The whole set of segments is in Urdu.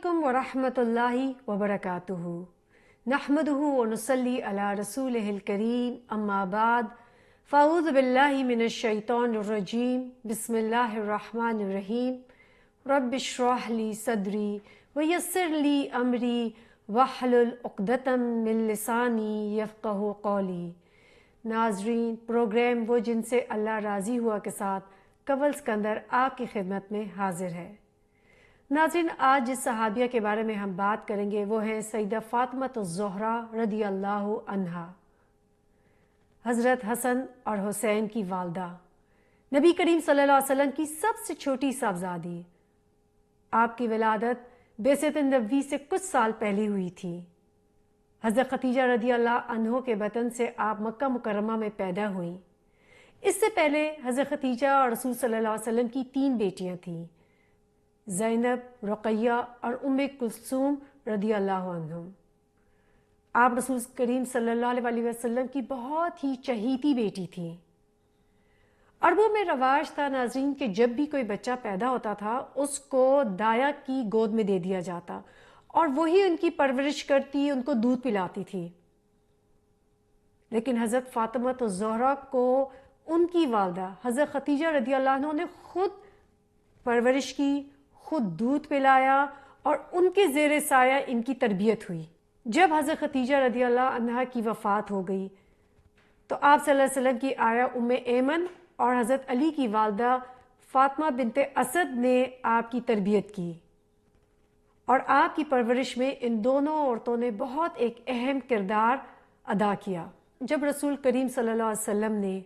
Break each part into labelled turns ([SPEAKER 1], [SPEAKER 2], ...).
[SPEAKER 1] علیکم ورحمۃ اللہ وبرکاتہ نحمدہ ونصلی علی رسولہ الکریم اما بعد فاعوذ باللہ من الشیطان الرجیم بسم اللہ الرحمن الرحیم رب اشرح لی صدری ویسر لی امری واحلل عقدۃ من لسانی یفقہوا قولی۔ ناظرین، پروگرام وہ جن سے اللہ راضی ہوا کے ساتھ قبل سکندر آپ کی خدمت میں حاضر ہے۔ ناظرین، آج جس صحابیہ کے بارے میں ہم بات کریں گے وہ ہیں سیدہ فاطمہ الزہرا رضی اللہ عنہا، حضرت حسن اور حسین کی والدہ، نبی کریم صلی اللہ علیہ وسلم کی سب سے چھوٹی صاحبزادی۔ آپ کی ولادت بعثت نبوی سے کچھ سال پہلے ہوئی تھی۔ حضرت خدیجہ رضی اللہ عنہ کے بطن سے آپ مکہ مکرمہ میں پیدا ہوئیں۔ اس سے پہلے حضرت خدیجہ اور رسول صلی اللہ علیہ وسلم کی 3 بیٹیاں تھیں، زینب، رقیہ اور ام کلثوم رضی اللہ عنہم۔ آپ رسول کریم صلی اللہ علیہ وسلم کی بہت ہی چہیتی بیٹی تھیں۔ عربوں میں رواج تھا ناظرین کہ جب بھی کوئی بچہ پیدا ہوتا تھا اس کو دایا کی گود میں دے دیا جاتا اور وہی ان کی پرورش کرتی، ان کو دودھ پلاتی تھی۔ لیکن حضرت فاطمہ الزہرا کو ان کی والدہ حضرت خدیجہ رضی اللہ عنہ نے خود پرورش کی، خود دودھ پلایا اور ان کے زیر سایہ ان کی تربیت ہوئی۔ جب حضرت خدیجہ رضی اللہ عنہا کی وفات ہو گئی تو آپ صلی اللہ علیہ وسلم کی آیا ام ایمن اور حضرت علی کی والدہ فاطمہ بنت اسد نے آپ کی تربیت کی، اور آپ کی پرورش میں ان دونوں عورتوں نے بہت ایک اہم کردار ادا کیا۔ جب رسول کریم صلی اللہ علیہ وسلم نے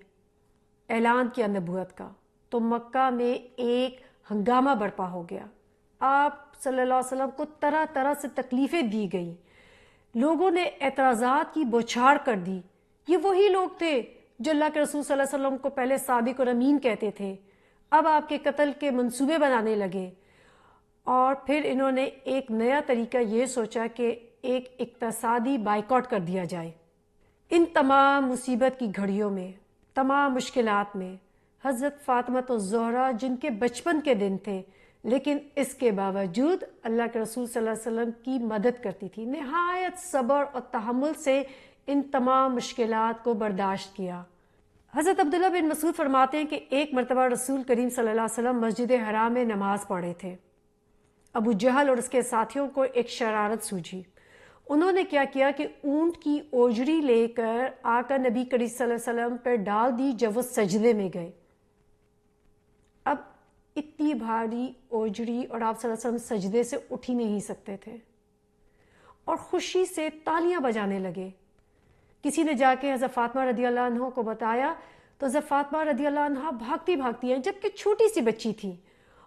[SPEAKER 1] اعلان کیا نبوت کا تو مکہ میں ایک ہنگامہ برپا ہو گیا۔ آپ صلی اللہ علیہ وسلم کو طرح طرح سے تکلیفیں دی گئیں، لوگوں نے اعتراضات کی بوچھاڑ کر دی۔ یہ وہی لوگ تھے جو اللہ کے رسول صلی اللہ علیہ وسلم کو پہلے صادق اور امین کہتے تھے، اب آپ کے قتل کے منصوبے بنانے لگے، اور پھر انہوں نے ایک نیا طریقہ یہ سوچا کہ ایک اقتصادی بائیکاٹ کر دیا جائے۔ ان تمام مصیبت کی گھڑیوں میں، تمام مشکلات میں حضرت فاطمہ الزہرا جن کے بچپن کے دن تھے لیکن اس کے باوجود اللہ کے رسول صلی اللہ علیہ وسلم کی مدد کرتی تھی، نہایت صبر اور تحمل سے ان تمام مشکلات کو برداشت کیا۔ حضرت عبداللہ بن مسعود فرماتے ہیں کہ ایک مرتبہ رسول کریم صلی اللہ علیہ وسلم مسجد حرام میں نماز پڑھے تھے۔ ابو جہل اور اس کے ساتھیوں کو ایک شرارت سوجھی۔ انہوں نے کیا کیا کہ اونٹ کی اوجری لے کر آ کر نبی کریم صلی اللہ علیہ وسلم پر ڈال دی جب وہ سجدے میں گئے۔ اب اتنی بھاری اوجری اور آپ صلی اللہ علیہ وسلم سجدے سے اٹھ ہی نہیں سکتے تھے اور خوشی سے تالیاں بجانے لگے۔ کسی نے جا کے حضرت فاطمہ رضی اللہ عنہ کو بتایا تو حضرت فاطمہ رضی اللہ عنہ بھاگتی بھاگتی ہیں جبکہ چھوٹی سی بچی تھی،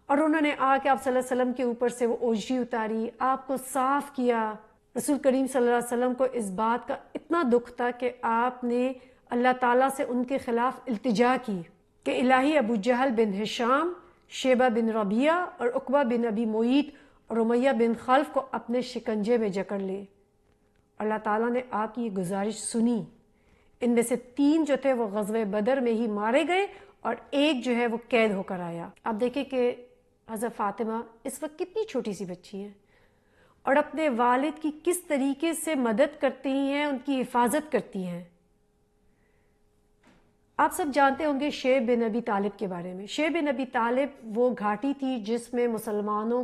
[SPEAKER 1] اور انہوں نے آ کے آپ صلی اللہ علیہ وسلم کے اوپر سے وہ اوجری اتاری، آپ کو صاف کیا۔ رسول کریم صلی اللہ علیہ وسلم کو اس بات کا اتنا دکھ تھا کہ آپ نے اللہ تعالیٰ سے ان کے خلاف التجا کی کہ الہی ابو جہل بن ہشام، شیبہ بن ربیعہ اور عقبہ بن ابی معیط اور امیہ بن خلف کو اپنے شکنجے میں جکڑ لے۔ اللہ تعالیٰ نے آپ کی یہ گزارش سنی۔ ان میں سے 3 جو تھے وہ غزوہ بدر میں ہی مارے گئے اور ایک جو ہے وہ قید ہو کر آیا۔ آپ دیکھیں کہ حضرت فاطمہ اس وقت کتنی چھوٹی سی بچی ہیں اور اپنے والد کی کس طریقے سے مدد کرتی ہیں، ان کی حفاظت کرتی ہیں۔ آپ سب جانتے ہوں گے شیب بن ابی طالب کے بارے میں۔ شیب بن ابی طالب وہ گھاٹی تھی جس میں مسلمانوں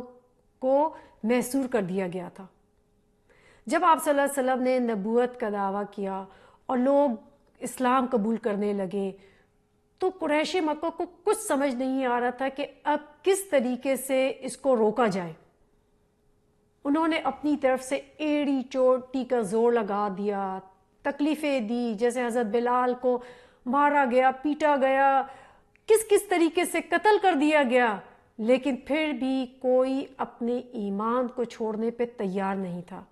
[SPEAKER 1] کو محصور کر دیا گیا تھا۔ جب آپ صلی اللہ علیہ وسلم نے نبوت کا دعویٰ کیا اور لوگ اسلام قبول کرنے لگے تو قریش مکہ کو کچھ سمجھ نہیں آ رہا تھا کہ اب کس طریقے سے اس کو روکا جائے۔ انہوں نے اپنی طرف سے ایڑی چوٹی کا زور لگا دیا، تکلیفیں دی، جیسے حضرت بلال کو مارا گیا، پیٹا گیا، کس طریقے سے قتل کر دیا گیا، لیکن پھر بھی کوئی اپنے ایمان کو چھوڑنے پہ تیار نہیں تھا۔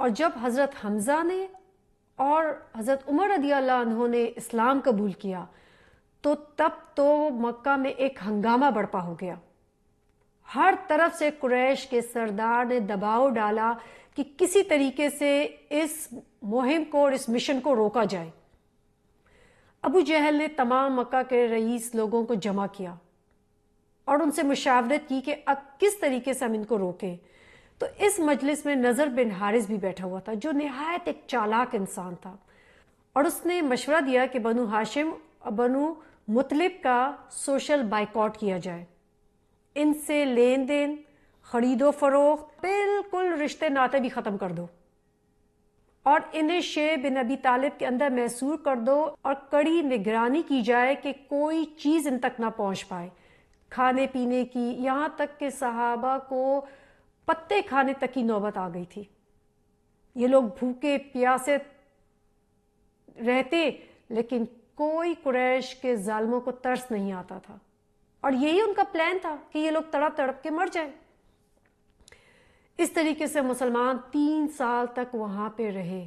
[SPEAKER 1] اور جب حضرت حمزہ نے اور حضرت عمر رضی اللہ عنہ نے اسلام قبول کیا تو تب تو مکہ میں ایک ہنگامہ برپا ہو گیا۔ ہر طرف سے قریش کے سردار نے دباؤ ڈالا کہ کسی طریقے سے اس مہم کو اور اس مشن کو روکا جائے۔ ابو جہل نے تمام مکہ کے رئیس لوگوں کو جمع کیا اور ان سے مشاورت کی کہ اب کس طریقے سے ہم ان کو روکیں. تو اس مجلس میں نضر بن حارث بھی بیٹھا ہوا تھا جو نہایت ایک چالاک انسان تھا، اور اس نے مشورہ دیا کہ بنو ہاشم اور بنو مطلب کا سوشل بائیکاٹ کیا جائے، ان سے لین دین، خرید و فروخت، بالکل رشتے ناطے بھی ختم کر دو، اور انہیں شیب بن ابی طالب کے اندر محصور کر دو، اور کڑی نگرانی کی جائے کہ کوئی چیز ان تک نہ پہنچ پائے، کھانے پینے کی، یہاں تک کہ صحابہ کو پتے کھانے تک کی نوبت آ گئی تھی. یہ لوگ بھوکے پیاسے رہتے لیکن کوئی قریش کے ظالموں کو ترس نہیں آتا تھا، اور یہی ان کا پلان تھا کہ یہ لوگ تڑپ تڑپ کے مر جائیں. اس طریقے سے مسلمان 3 سال تک وہاں پہ رہے،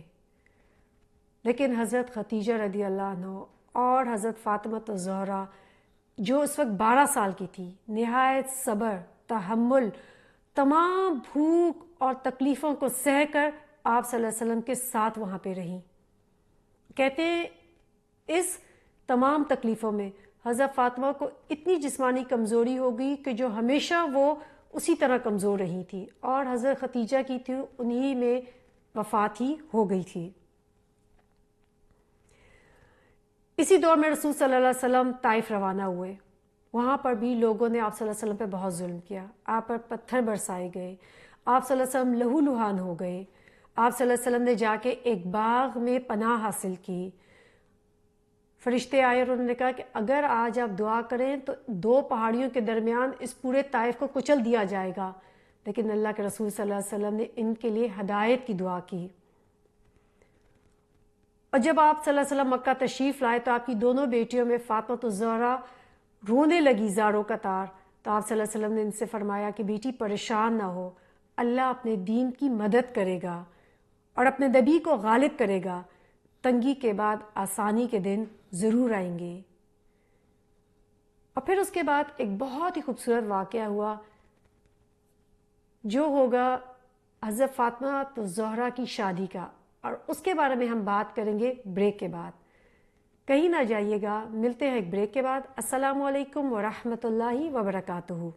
[SPEAKER 1] لیکن حضرت ختیجہ رضی اللہ عنہ اور حضرت فاطمہ الزہرا جو اس وقت 12 سال کی تھی، نہایت صبر، تحمل، تمام بھوک اور تکلیفوں کو سہ کر آپ صلی اللہ علیہ وسلم کے ساتھ وہاں پہ رہیں. کہتے ہیں اس تمام تکلیفوں میں حضرت فاطمہ کو اتنی جسمانی کمزوری ہو گئی کہ جو ہمیشہ وہ اسی طرح کمزور رہی تھی، اور حضرت ختیجہ کی تھی انہی میں وفات ہی ہو گئی تھی. اسی دور میں رسول صلی اللہ علیہ وسلم طائف روانہ ہوئے. وہاں پر بھی لوگوں نے آپ صلی اللہ علیہ وسلم پہ بہت ظلم کیا، آپ پر پتھر برسائے گئے، آپ صلی اللہ علیہ وسلم لہو لہان ہو گئے. آپ صلی اللہ علیہ وسلم نے جا کے ایک باغ میں پناہ حاصل کی. فرشتے آئے اور انہوں نے کہا کہ اگر آج آپ دعا کریں تو 2 پہاڑیوں کے درمیان اس پورے طائف کو کچل دیا جائے گا. لیکن اللہ کے رسول صلی اللہ علیہ وسلم نے ان کے لیے ہدایت کی دعا کی. اور جب آپ صلی اللہ علیہ وسلم مکہ تشریف لائے تو آپ کی دونوں بیٹیوں میں فاطمہ الزہرا رونے لگی زاروں قطار. تو آپ صلی اللہ علیہ وسلم نے ان سے فرمایا کہ بیٹی پریشان نہ ہو، اللہ اپنے دین کی مدد کرے گا اور اپنے نبی کو غالب کرے گا. تنگی کے بعد آسانی کے دن ضرور آئیں گے. اور پھر اس کے بعد ایک بہت ہی خوبصورت واقعہ ہوا جو ہوگا حضرت فاطمہ الزہرا کی شادی کا، اور اس کے بارے میں ہم بات کریں گے بریک کے بعد. کہیں نہ جائیے گا، ملتے ہیں ایک بریک کے بعد. السلام علیکم ورحمۃ اللہ وبرکاتہ.